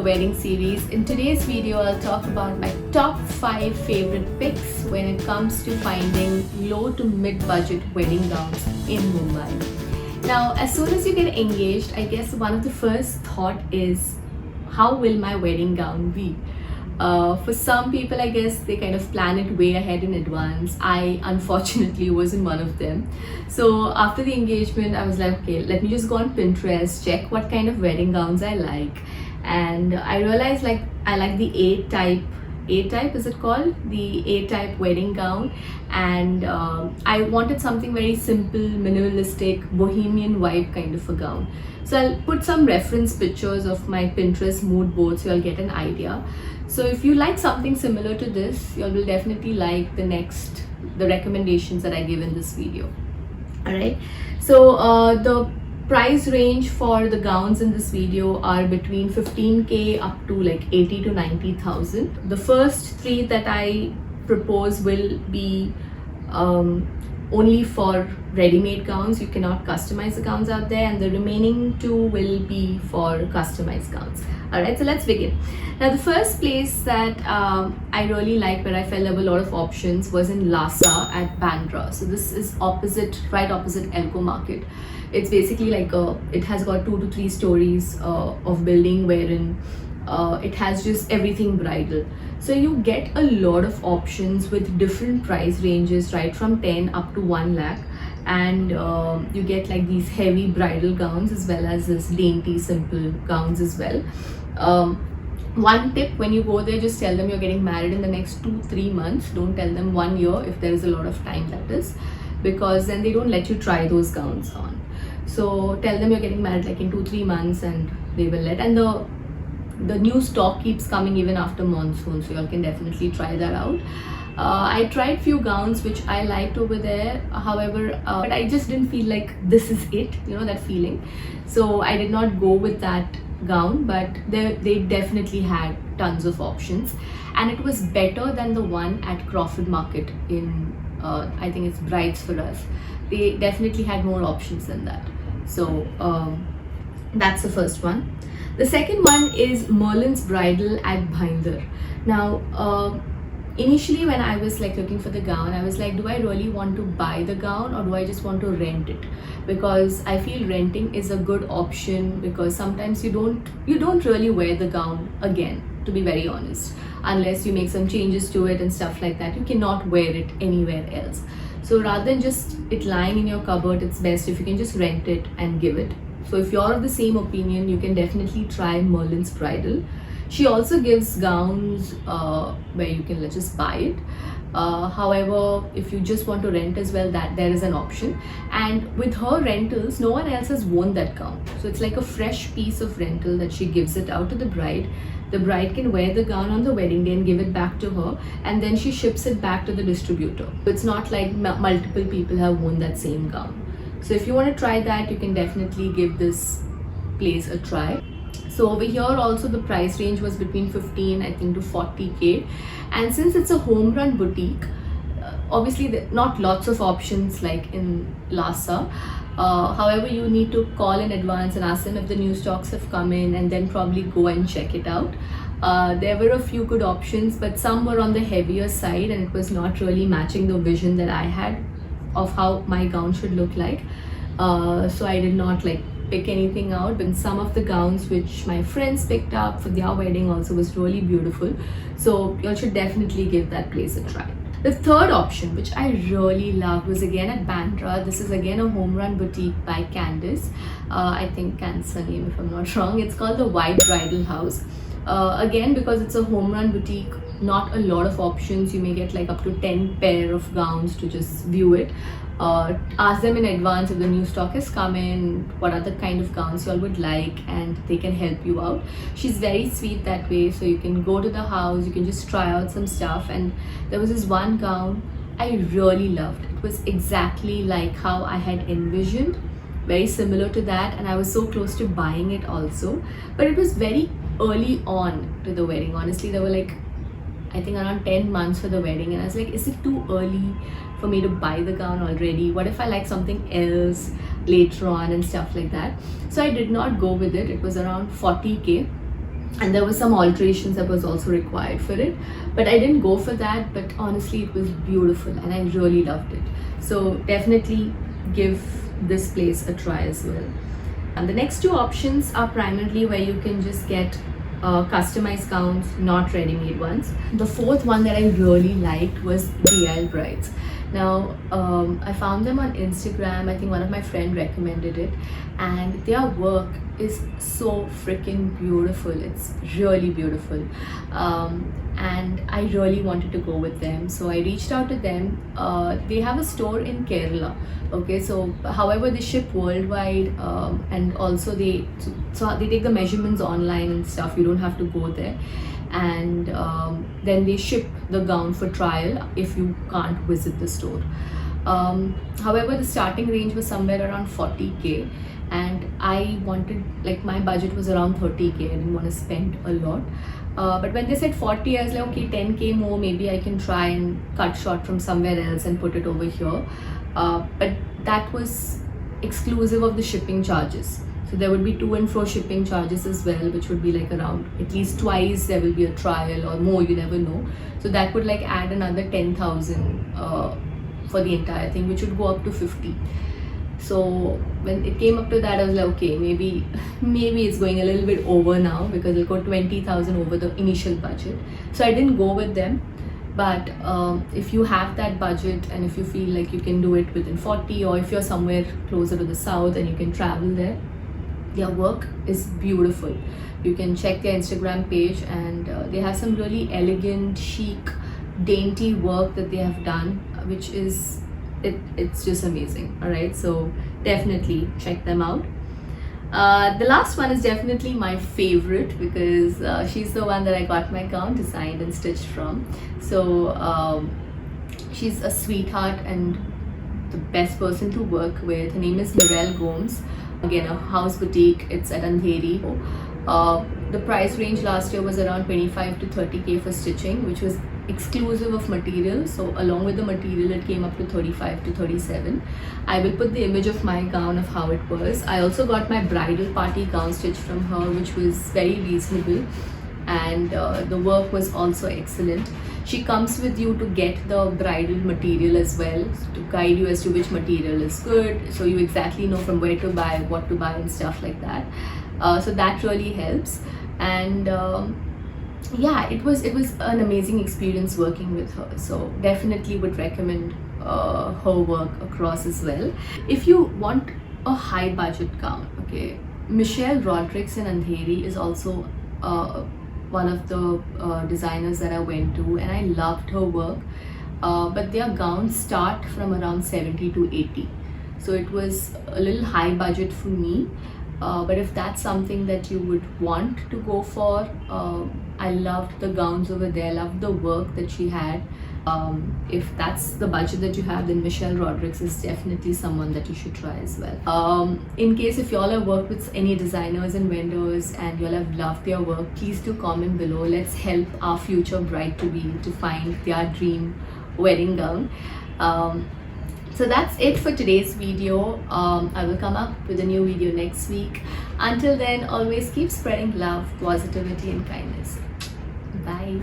the wedding series. In today's video, I'll talk about my top 5 favorite picks when it comes to finding low to mid-budget wedding gowns in Mumbai. Now, as soon as you get engaged, I guess one of the first thought is, how will my wedding gown be? For some people, I guess they kind of plan it way ahead in advance. I unfortunately wasn't one of them. So after the engagement, I was like, okay, let me just go on Pinterest, check what kind of wedding gowns I like. And I realized I like the A-type is it called? The A-type wedding gown. And I wanted something very simple, minimalistic, bohemian vibe kind of a gown. So I'll put some reference pictures of my Pinterest mood board so you'll get an idea. So if you like something similar to this, you will definitely like the recommendations that I give in this video. Alright, so the price range for the gowns in this video are between 15k up to like 80 to 90,000. The first 3 that I propose will be only for ready-made gowns. You cannot customize the gowns out there, and the remaining 2 will be for customized gowns. Alright, so let's begin. Now the first place that I really liked, where I felt there were a lot of options, was in Lhasa at Bandra. So this is right opposite Elko Market. It's basically like it has got 2 to 3 stories of building wherein it has just everything bridal. So you get a lot of options with different price ranges, right from 10 up to 1 lakh. And you get like these heavy bridal gowns as well as this dainty simple gowns as well. One tip: when you go there, just tell them you're getting married in the next 2-3 months. Don't tell them 1 year if there is a lot of time, that is, because then they don't let you try those gowns on. So tell them you're getting married like in 2-3 months and they will let. And the new stock keeps coming even after monsoon, so you all can definitely try that out. I tried few gowns which I liked over there, however, but I just didn't feel like this is it, you know, that feeling. So I did not go with that gown, but they definitely had tons of options, and it was better than the one at Crawford Market in I think it's Brides for Us. They definitely had more options than that. So that's the first one. The second one is Merlin's Bridal at Bhinder. Now initially when I was like looking for the gown, I was like, do I really want to buy the gown or do I just want to rent it? Because I feel renting is a good option, because sometimes you don't really wear the gown again, to be very honest, unless you make some changes to it and stuff like that. You cannot wear it anywhere else. So rather than just it lying in your cupboard, it's best if you can just rent it and give it. So if you're of the same opinion, you can definitely try Merlin's Bridal. She also gives gowns where you can just buy it. However, if you just want to rent as well, that there is an option. And with her rentals, no one else has worn that gown. So it's like a fresh piece of rental that she gives it out to the bride. The bride can wear the gown on the wedding day and give it back to her, and then she ships it back to the distributor. So it's not like multiple people have worn that same gown. So if you want to try that, you can definitely give this place a try. So over here also the price range was between 15 I think to 40k, and since it's a home run boutique, obviously not lots of options like in Lhasa. However, you need to call in advance and ask them if the new stocks have come in, and then probably go and check it out. There were a few good options, but some were on the heavier side and it was not really matching the vision that I had of how my gown should look like. So I did not pick anything out, but some of the gowns which my friends picked up for their wedding also was really beautiful. So you should definitely give that place a try. The third option, which I really loved, was again at Bandra. This is again a home run boutique by Candice. I think Candice's her name if I'm not wrong. It's called the White Bridal House. Again, because it's a home run boutique, not a lot of options. You may get like up to 10 pair of gowns to just view it. Ask them in advance if the new stock has come in, what other kind of gowns you all would like, and they can help you out. She's very sweet that way, so you can go to the house, you can just try out some stuff. And there was this one gown I really loved. It was exactly like how I had envisioned, very similar to that, and I was so close to buying it also. But it was very early on to the wedding. Honestly, there were like I think around 10 months for the wedding, and I was like, is it too early for me to buy the gown already? What if I like something else later on and stuff like that? So I did not go with it. It was around 40k. and there was some alterations that was also required for it, but I didn't go for that. But honestly, it was beautiful and I really loved it. So definitely give this place a try as well. And the next two options are primarily where you can just get customized gowns, not ready-made ones. The fourth one that I really liked was DIL Brides. Now, I found them on Instagram. I think one of my friends recommended it, and their work is so freaking beautiful. It's really beautiful. And I really wanted to go with them, so I reached out to them. They have a store in Kerala. Okay, so however they ship worldwide, and also so they take the measurements online and stuff. You don't have to go there, and then they ship the gown for trial if you can't visit the store. However, the starting range was somewhere around 40k, and I wanted, like, my budget was around 30k. I didn't want to spend a lot. But when they said 40, I was like, okay, 10k more, maybe I can try and cut short from somewhere else and put it over here. But that was exclusive of the shipping charges. So there would be to and fro shipping charges as well, which would be like around at least twice there will be a trial or more, you never know. So that would like add another 10,000 for the entire thing, which would go up to 50. So when it came up to that, I was like, okay, maybe it's going a little bit over now, because it'll go 20,000 over the initial budget. So I didn't go with them. But if you have that budget and if you feel like you can do it within 40, or if you're somewhere closer to the south and you can travel there, their work is beautiful. You can check their Instagram page, and they have some really elegant, chic, dainty work that they have done, which is it's just amazing. All right, so definitely check them out. The last one is definitely my favorite, because she's the one that I got my gown designed and stitched from. So she's a sweetheart and the best person to work with. Her name is Mirelle Gomes. Again, a house boutique. It's at Andheri. The price range last year was around 25 to 30k for stitching, which was exclusive of material. So along with the material, it came up to 35 to 37. I will put the image of my gown of how it was. I also got my bridal party gown stitched from her, which was very reasonable, and the work was also excellent. She comes with you to get the bridal material as well, to guide you as to which material is good, so you exactly know from where to buy, what to buy and stuff like that. So that really helps. And yeah, it was an amazing experience working with her. So definitely would recommend her work across as well. If you want a high budget gown, okay, Michelle Rodrigues in Andheri is also one of the designers that I went to, and I loved her work. But their gowns start from around 70 to 80. So it was a little high budget for me. But if that's something that you would want to go for, I loved the gowns over there, loved the work that she had. If that's the budget that you have, then Michelle Rodrigues is definitely someone that you should try as well. In case if y'all have worked with any designers and vendors and y'all have loved their work, please do comment below. Let's help our future bride-to-be to find their dream wedding gown. So that's it for today's video. I will come up with a new video next week. Until then, always keep spreading love, positivity and kindness. Bye.